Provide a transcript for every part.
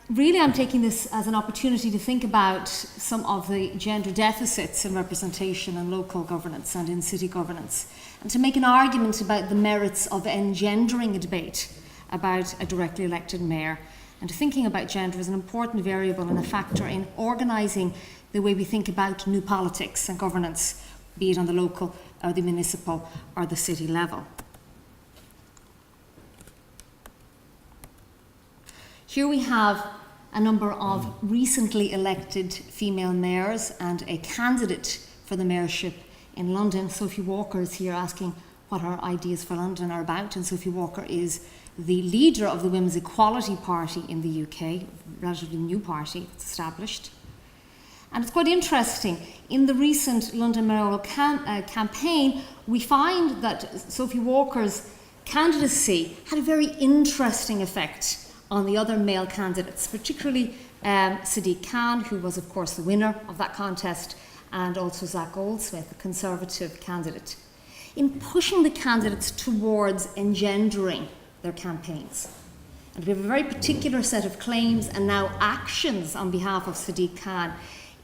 Really, I'm taking this as an opportunity to think about some of the gender deficits in representation in local governance and in city governance, and to make an argument about the merits of engendering a debate about a directly elected mayor, and thinking about gender as an important variable and a factor in organising the way we think about new politics and governance, be it on the local or the municipal or the city level. Here we have a number of recently elected female mayors and a candidate for the mayorship in London. Sophie Walker is here asking what her ideas for London are about, and Sophie Walker is the leader of the Women's Equality Party in the UK, a relatively new party that's established. And it's quite interesting, in the recent London mayoral campaign, we find that Sophie Walker's candidacy had a very interesting effect on the other male candidates, particularly Sadiq Khan, who was of course the winner of that contest, and also Zach Goldsmith, the Conservative candidate, in pushing the candidates towards engendering their campaigns. And we have a very particular set of claims and now actions on behalf of Sadiq Khan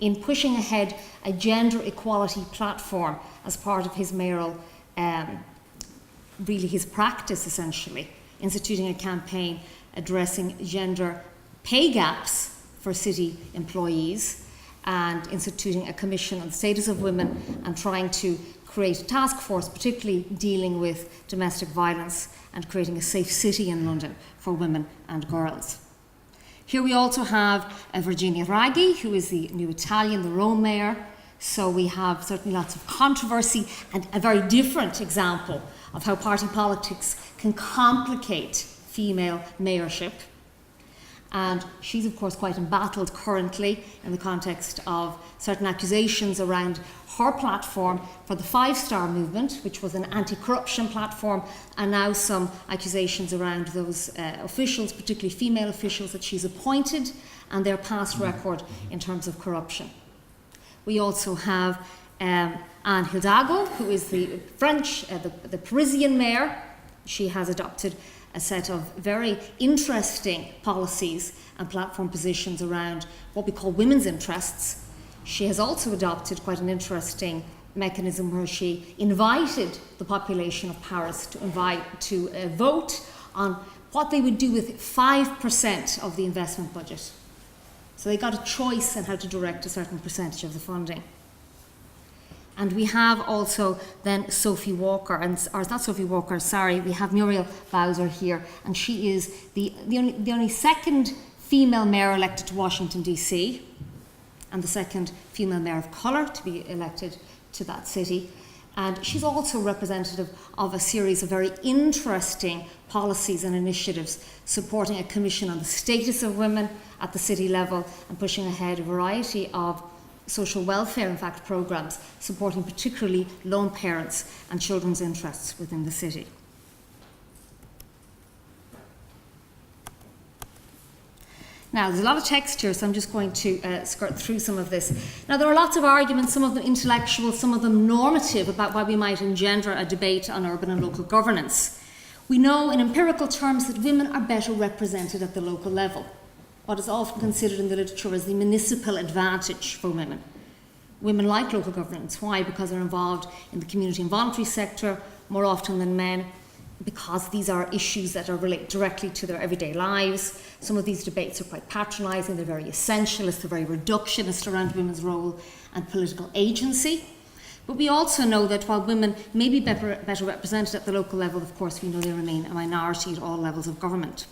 in pushing ahead a gender equality platform as part of his mayoral, really his practice essentially, instituting a campaign addressing gender pay gaps for city employees and instituting a commission on the status of women and trying to create a task force particularly dealing with domestic violence and creating a safe city in London for women and girls. Here we also have Virginia Raggi, who is the new Italian, the Rome mayor. So we have certainly lots of controversy and a very different example of how party politics can complicate female mayorship. And she's of course quite embattled currently in the context of certain accusations around her platform for the 5-Star movement, which was an anti-corruption platform, and now some accusations around those officials, particularly female officials that she's appointed, and their past record in terms of corruption. We also have Anne Hidalgo, who is the French, the Parisian mayor. She has adopted a set of very interesting policies and platform positions around what we call women's interests. She has also adopted quite an interesting mechanism where she invited the population of Paris to vote on what they would do with 5% of the investment budget. So they got a choice on how to direct a certain percentage of the funding. And we have also then Sophie Walker, or not Sophie Walker, sorry, we have Muriel Bowser here, and she is the only second female mayor elected to Washington, D.C., and the second female mayor of colour to be elected to that city. And she's also representative of a series of very interesting policies and initiatives supporting a commission on the status of women at the city level and pushing ahead a variety of social welfare, in fact, programmes supporting particularly lone parents and children's interests within the city. Now, there's a lot of text here, so I'm just going to skirt through some of this. Now, there are lots of arguments, some of them intellectual, some of them normative, about why we might engender a debate on urban and local governance. We know in empirical terms that women are better represented at the local level, what is often considered in the literature as the municipal advantage for women. Women like local governance. Why? Because they're involved in the community and voluntary sector more often than men, because these are issues that are related directly to their everyday lives. Some of these debates are quite patronising, they're very essentialist, they're very reductionist around women's role and political agency. But we also know that while women may be better represented at the local level, of course, we know they remain a minority at all levels of government.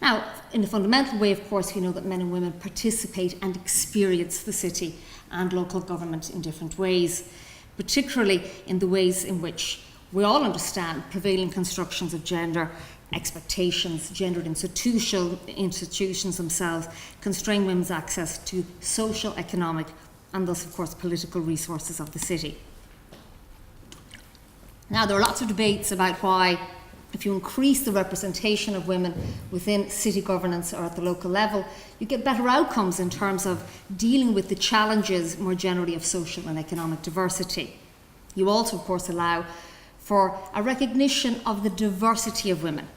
Now, in a fundamental way, of course, we know that men and women participate and experience the city and local government in different ways, particularly in the ways in which we all understand prevailing constructions of gender expectations, gendered institutions themselves constrain women's access to social, economic, and thus, of course, political resources of the city. Now, there are lots of debates about why, if you increase the representation of women within city governance or at the local level, you get better outcomes in terms of dealing with the challenges more generally of social and economic diversity. You also, of course, allow for a recognition of the diversity of women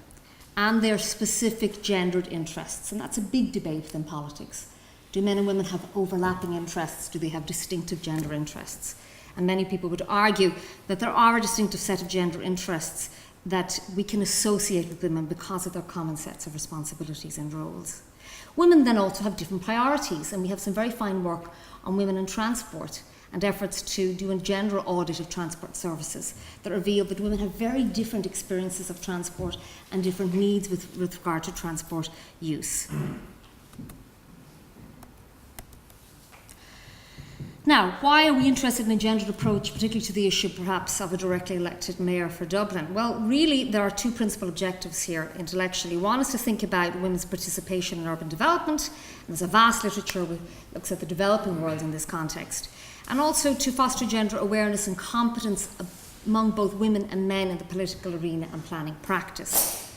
and their specific gendered interests. And that's a big debate within politics. Do men and women have overlapping interests? Do they have distinctive gender interests? And many people would argue that there are a distinctive set of gender interests that we can associate with women because of their common sets of responsibilities and roles. Women then also have different priorities, and we have some very fine work on women in transport and efforts to do a gender audit of transport services that reveal that women have very different experiences of transport and different needs with regard to transport use. Now, why are we interested in a gendered approach, particularly to the issue perhaps of a directly elected mayor for Dublin? Well, really there are two principal objectives here intellectually. One is to think about women's participation in urban development, and there's a vast literature that looks at the developing world in this context, and also to foster gender awareness and competence among both women and men in the political arena and planning practice.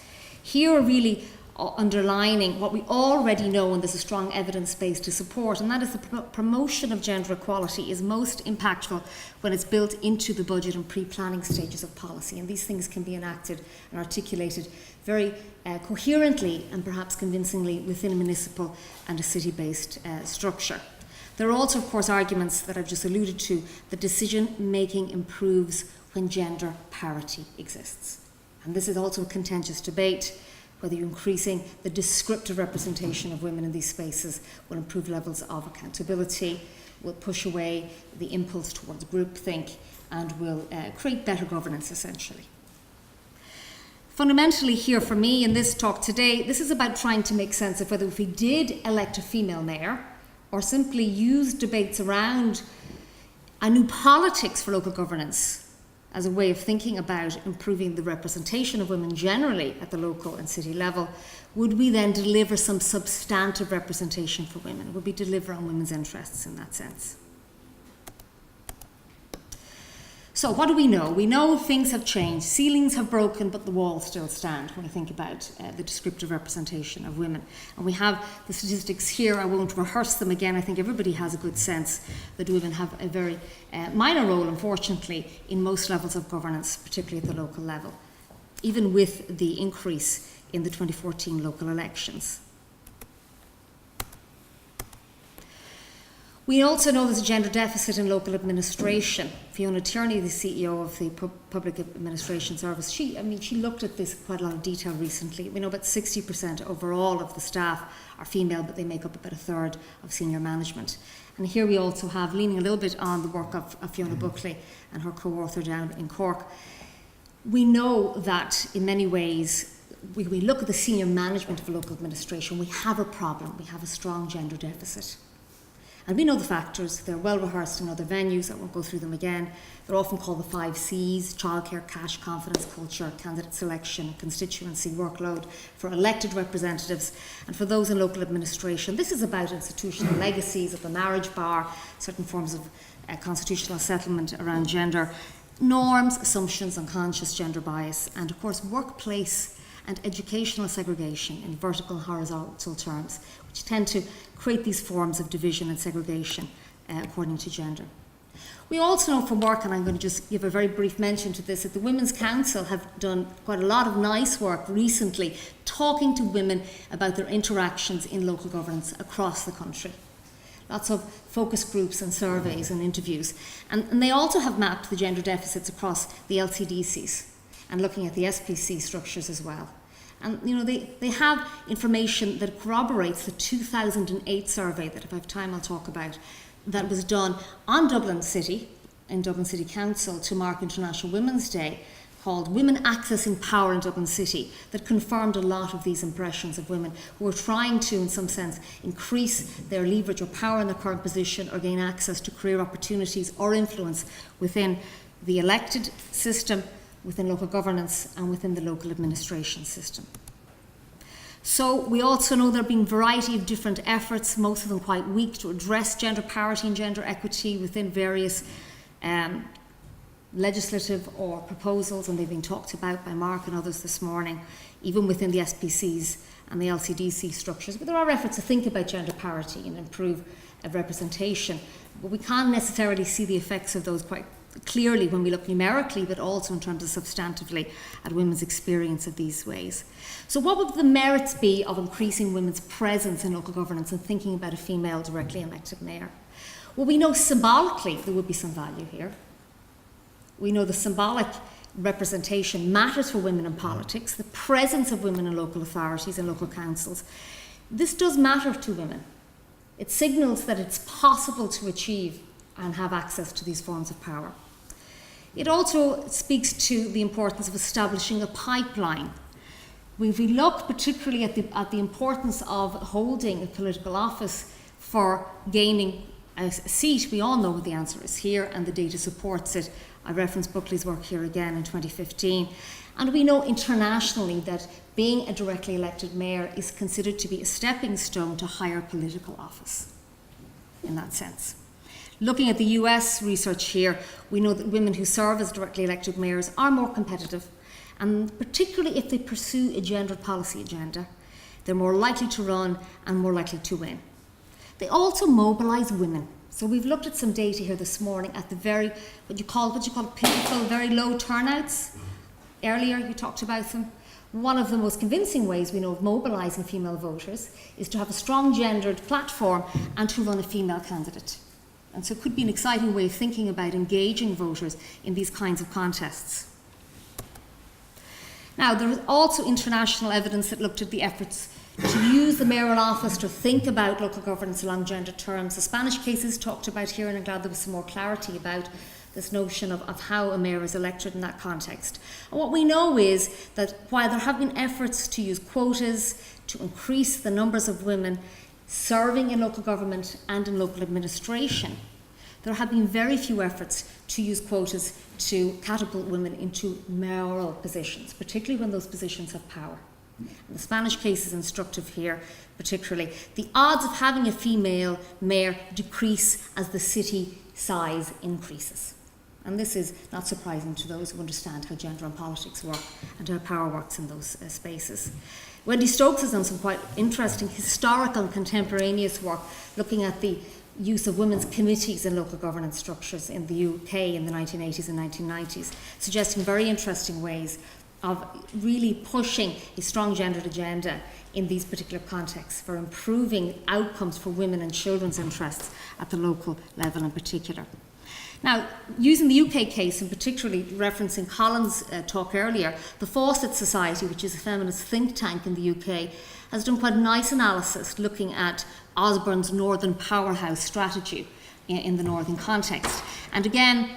Here really underlining what we already know, and there's a strong evidence base to support, and that is the promotion of gender equality is most impactful when it's built into the budget and pre-planning stages of policy, and these things can be enacted and articulated very coherently and perhaps convincingly within a municipal and a city-based structure. There are also, of course, arguments that I've just alluded to that decision-making improves when gender parity exists. And this is also a contentious debate, whether you're increasing the descriptive representation of women in these spaces will improve levels of accountability, will push away the impulse towards groupthink, and will create better governance, essentially. Fundamentally here for me in this talk today, this is about trying to make sense of whether if we did elect a female mayor, or simply use debates around a new politics for local governance as a way of thinking about improving the representation of women generally at the local and city level, would we then deliver some substantive representation for women? Would we deliver on women's interests in that sense? So what do we know? We know things have changed. Ceilings have broken, but the walls still stand when we think about the descriptive representation of women. And we have the statistics here. I won't rehearse them again. I think everybody has a good sense that women have a very minor role, unfortunately, in most levels of governance, particularly at the local level, even with the increase in the 2014 local elections. We also know there's a gender deficit in local administration. Fiona Tierney, the CEO of the Public Administration Service, she looked at this in quite a lot of detail recently. We know about 60% overall of the staff are female, but they make up about a third of senior management. And here we also have, leaning a little bit on the work of Fiona Buckley and her co-author down in Cork, we know that in many ways, we look at the senior management of local administration, we have a problem, we have a strong gender deficit. And we know the factors, they're well rehearsed in other venues, I won't go through them again. They're often called the 5 C's, childcare, cash, confidence, culture, candidate selection, constituency, workload for elected representatives. And for those in local administration, this is about institutional legacies of the marriage bar, certain forms of constitutional settlement around gender, norms, assumptions, unconscious gender bias, and of course workplace and educational segregation in vertical and horizontal terms, which tend to create these forms of division and segregation according to gender. We also know from work, and I'm going to just give a very brief mention to this, that the Women's Council have done quite a lot of nice work recently talking to women about their interactions in local governance across the country. Lots of focus groups and surveys and interviews. And they also have mapped the gender deficits across the LCDCs and looking at the SPC structures as well. And they have information that corroborates the 2008 survey that, if I have time, I'll talk about, that was done on Dublin City, in Dublin City Council, to mark International Women's Day, called Women Accessing Power in Dublin City, that confirmed a lot of these impressions of women who are trying to, in some sense, increase their leverage or power in their current position or gain access to career opportunities or influence within the elected system, within local governance and within the local administration system. So we also know there have been a variety of different efforts, most of them quite weak, to address gender parity and gender equity within various legislative or proposals, and they've been talked about by Mark and others this morning, even within the SPCs and the LCDC structures. But there are efforts to think about gender parity and improve representation, but we can't necessarily see the effects of those quite clearly when we look numerically, but also in terms of substantively at women's experience of these ways. So what would the merits be of increasing women's presence in local governance and thinking about a female directly elected mayor? Well, we know symbolically there would be some value here. We know the symbolic representation matters for women in politics, the presence of women in local authorities and local councils. This does matter to women. It signals that it's possible to achieve and have access to these forms of power. It also speaks to the importance of establishing a pipeline. If we look particularly at the importance of holding a political office for gaining a seat, we all know what the answer is here, and the data supports it. I referenced Buckley's work here again in 2015. And we know internationally that being a directly elected mayor is considered to be a stepping stone to higher political office in that sense. Looking at the US research here, we know that women who serve as directly elected mayors are more competitive, and particularly if they pursue a gendered policy agenda, they're more likely to run and more likely to win. They also mobilise women. So we've looked at some data here this morning at the what you call pitiful, very low turnouts. Earlier you talked about them. One of the most convincing ways we know of mobilising female voters is to have a strong gendered platform and to run a female candidate. And so it could be an exciting way of thinking about engaging voters in these kinds of contests. Now, there is also international evidence that looked at the efforts to use the mayoral office to think about local governance along gender terms. The Spanish cases talked about here, and I'm glad there was some more clarity about this notion of how a mayor is elected in that context. And what we know is that while there have been efforts to use quotas to increase the numbers of women serving in local government and in local administration, there have been very few efforts to use quotas to catapult women into mayoral positions, particularly when those positions have power. And the Spanish case is instructive here, particularly. The odds of having a female mayor decrease as the city size increases. And this is not surprising to those who understand how gender and politics work and how power works in those spaces. Wendy Stokes has done some quite interesting historical and contemporaneous work looking at the use of women's committees in local governance structures in the UK in the 1980s and 1990s, suggesting very interesting ways of really pushing a strong gendered agenda in these particular contexts for improving outcomes for women and children's interests at the local level in particular. Now, using the UK case and particularly referencing Colin's talk earlier, the Fawcett Society, which is a feminist think tank in the UK, has done quite a nice analysis looking at Osborne's Northern Powerhouse strategy in the Northern context. And again,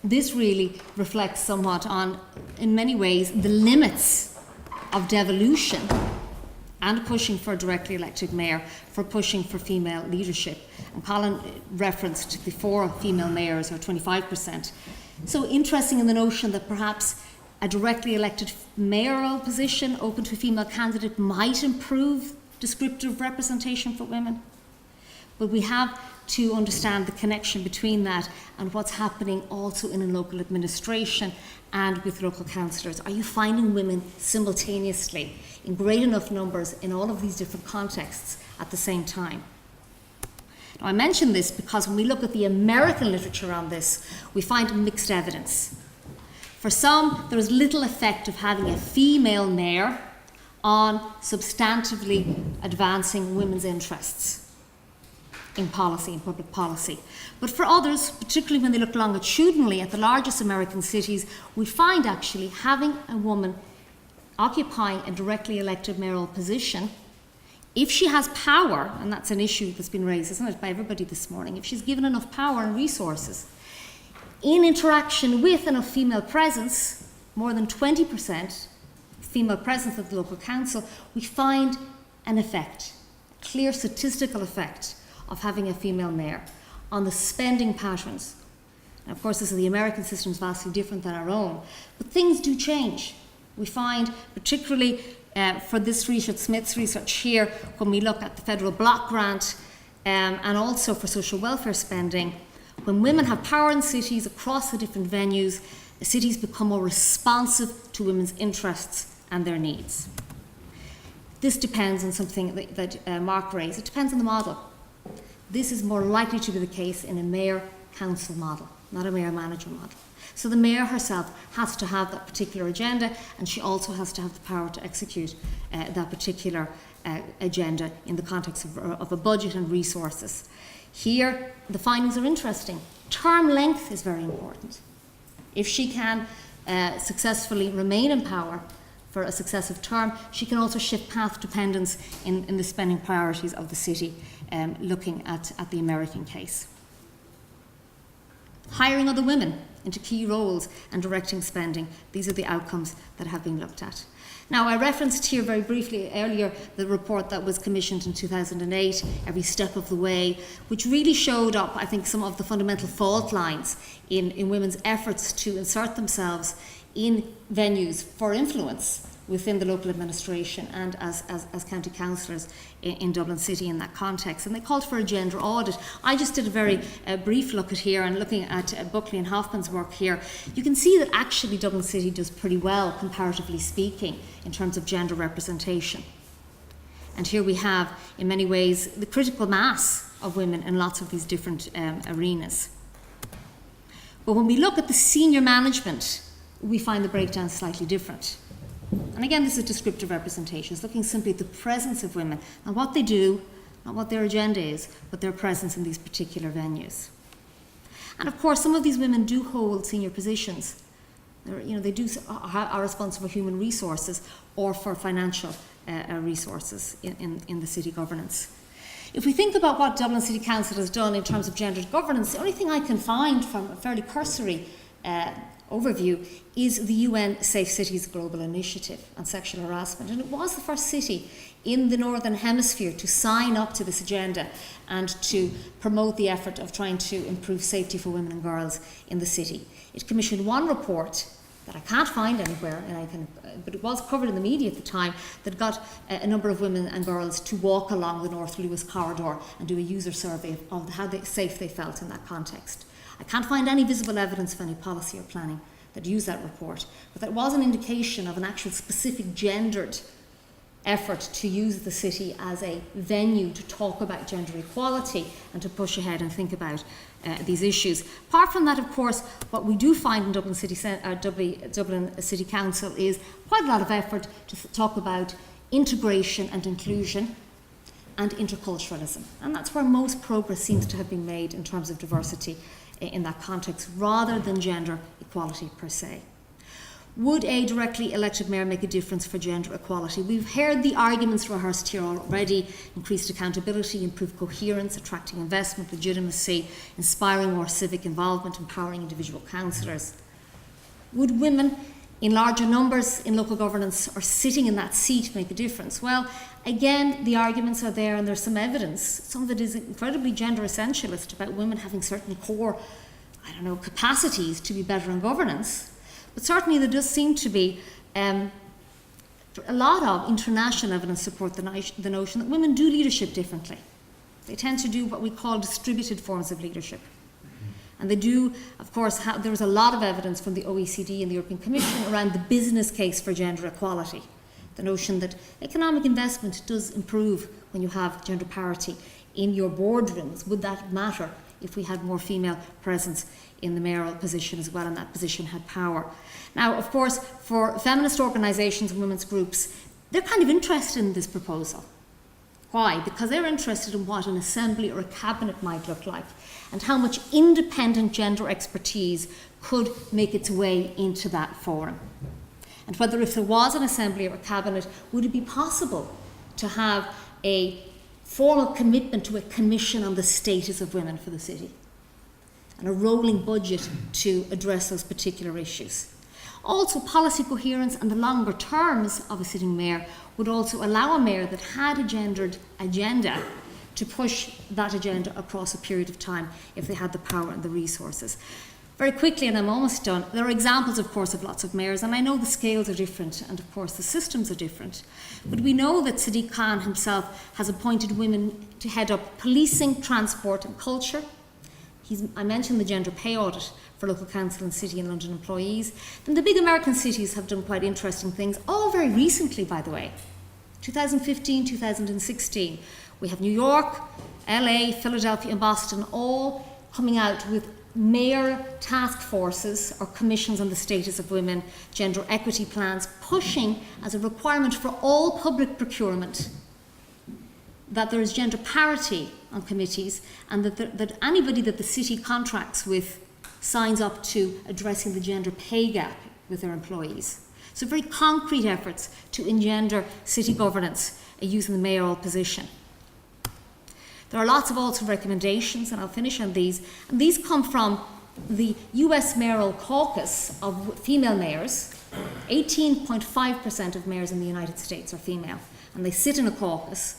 this really reflects somewhat on, in many ways, the limits of devolution and pushing for a directly elected mayor, for pushing for female leadership. And Colin referenced the 4 female mayors, or 25%. So interesting in the notion that perhaps a directly elected mayoral position open to a female candidate might improve descriptive representation for women. But we have to understand the connection between that and what's happening also in a local administration and with local councillors. Are you finding women simultaneously in great enough numbers in all of these different contexts at the same time? Now, I mention this because when we look at the American literature on this, we find mixed evidence. For some, there is little effect of having a female mayor on substantively advancing women's interests in policy, in public policy. But for others, particularly when they look longitudinally at the largest American cities, we find actually having a woman occupying a directly elected mayoral position, if she has power, and that's an issue that's been raised, isn't it, by everybody this morning, if she's given enough power and resources, in interaction with enough female presence, more than 20% female presence at the local council, we find an effect, a clear statistical effect of having a female mayor on the spending patterns. And of course, this is the American system is vastly different than our own, but things do change. We find, particularly for this research, Smith's research here, when we look at the federal block grant and also for social welfare spending, when women have power in cities across the different venues, the cities become more responsive to women's interests and their needs. This depends on something that Mark raised. It depends on the model. This is more likely to be the case in a mayor-council model. not a mayor-manager model. So the mayor herself has to have that particular agenda, and she also has to have the power to execute that particular agenda in the context of a budget and resources. Here, the findings are interesting. Term length is very important. If she can successfully remain in power for a successive term, she can also shift path dependence in the spending priorities of the city, looking at the American case. Hiring other women into key roles and directing spending, these are the outcomes that have been looked at. Now, I referenced here very briefly earlier the report that was commissioned in 2008, Every Step of the Way, which really showed up, I think, some of the fundamental fault lines in women's efforts to insert themselves in venues for influence within the local administration and as county councillors in Dublin City in that context. And they called for a gender audit. I just did a very brief look at here, and looking at Buckley and Hoffman's work here, you can see that actually Dublin City does pretty well, comparatively speaking, in terms of gender representation. And here we have, in many ways, the critical mass of women in lots of these different arenas. But when we look at the senior management, we find the breakdown slightly different. And again, this is descriptive representations, looking simply at the presence of women and what they do, not what their agenda is, but their presence in these particular venues. And of course, some of these women do hold senior positions. They are responsible for human resources or for financial resources in the city governance. If we think about what Dublin City Council has done in terms of gendered governance, the only thing I can find from a fairly cursory overview is the UN Safe Cities Global Initiative on Sexual Harassment. And it was the first city in the Northern Hemisphere to sign up to this agenda and to promote the effort of trying to improve safety for women and girls in the city. It commissioned one report that I can't find anywhere, but it was covered in the media at the time, that got a number of women and girls to walk along the North Lewis corridor and do a user survey of how safe they felt in that context. I can't find any visible evidence of any policy or planning that used that report, but that was an indication of an actual specific gendered effort to use the city as a venue to talk about gender equality and to push ahead and think about these issues. Apart from that, of course, what we do find in Dublin City Council is quite a lot of effort to talk about integration and inclusion and interculturalism. And that's where most progress seems to have been made in terms of diversity in that context, rather than gender equality per se. Would a directly elected mayor make a difference for gender equality? We've heard the arguments rehearsed here already: increased accountability, improved coherence, attracting investment, legitimacy, inspiring more civic involvement, empowering individual councillors. Would women in larger numbers in local governance or sitting in that seat make a difference? Well, again, the arguments are there, and there's some evidence. Some of it is incredibly gender essentialist about women having certain core, capacities to be better in governance. But certainly there does seem to be a lot of international evidence support the notion that women do leadership differently. They tend to do what we call distributed forms of leadership. And they do, of course, there is a lot of evidence from the OECD and the European Commission around the business case for gender equality. The notion that economic investment does improve when you have gender parity in your boardrooms. Would that matter if we had more female presence in the mayoral position as well, and that position had power? Now, of course, for feminist organisations and women's groups, they're kind of interested in this proposal. Why? Because they're interested in what an assembly or a cabinet might look like, and how much independent gender expertise could make its way into that forum. And whether, if there was an assembly or a cabinet, would it be possible to have a formal commitment to a commission on the status of women for the city and a rolling budget to address those particular issues. Also, policy coherence and the longer terms of a sitting mayor would also allow a mayor that had a gendered agenda to push that agenda across a period of time if they had the power and the resources. Very quickly, and I'm almost done, there are examples, of course, of lots of mayors, and I know the scales are different and, of course, the systems are different. But we know that Sadiq Khan himself has appointed women to head up policing, transport and culture. I mentioned the gender pay audit for local council and city and London employees. Then the big American cities have done quite interesting things, all very recently, by the way. 2015, 2016. We have New York, LA, Philadelphia and Boston all coming out with mayor task forces or commissions on the status of women, gender equity plans, pushing as a requirement for all public procurement that there is gender parity on committees, and that anybody that the city contracts with signs up to addressing the gender pay gap with their employees. So very concrete efforts to engender city governance using the mayoral position. There are lots of also recommendations, and I'll finish on these. And these come from the US Mayoral Caucus of female mayors. 18.5% of mayors in the United States are female, and they sit in a caucus,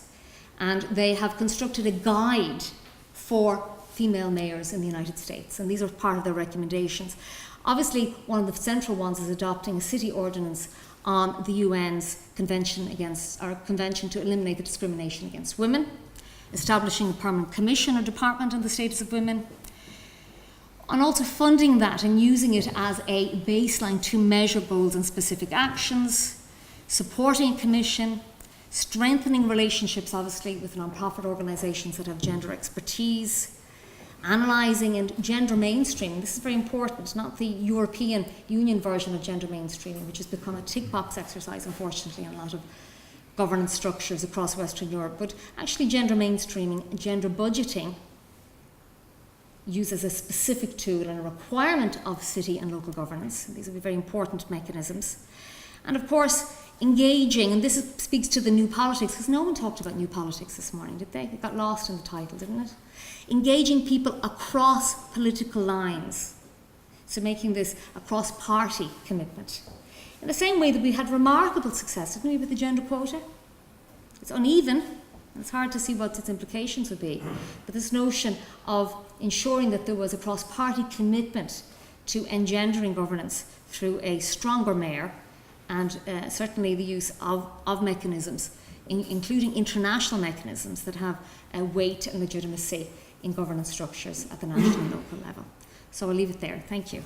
and they have constructed a guide for female mayors in the United States, and these are part of their recommendations. Obviously, one of the central ones is adopting a city ordinance on the UN's convention to eliminate the discrimination against women, establishing a permanent commission or department on the status of women, and also funding that and using it as a baseline to measure goals and specific actions, supporting a commission, strengthening relationships, obviously, with non-profit organisations that have gender expertise, analysing and gender mainstreaming. This is very important, not the European Union version of gender mainstreaming, which has become a tick box exercise, unfortunately, in a lot of governance structures across Western Europe, but actually gender mainstreaming and gender budgeting used as a specific tool and a requirement of city and local governance. These will be very important mechanisms. And of course, engaging, and this speaks to the new politics, because no one talked about new politics this morning, did they? It got lost in the title, didn't it? Engaging people across political lines. So making this a cross-party commitment. In the same way that we had remarkable success, didn't we, with the gender quota? It's uneven, and it's hard to see what its implications would be. But this notion of ensuring that there was a cross-party commitment to engendering governance through a stronger mayor, and certainly the use of mechanisms, including international mechanisms that have weight and legitimacy in governance structures at the national and local level. So I'll leave it there. Thank you.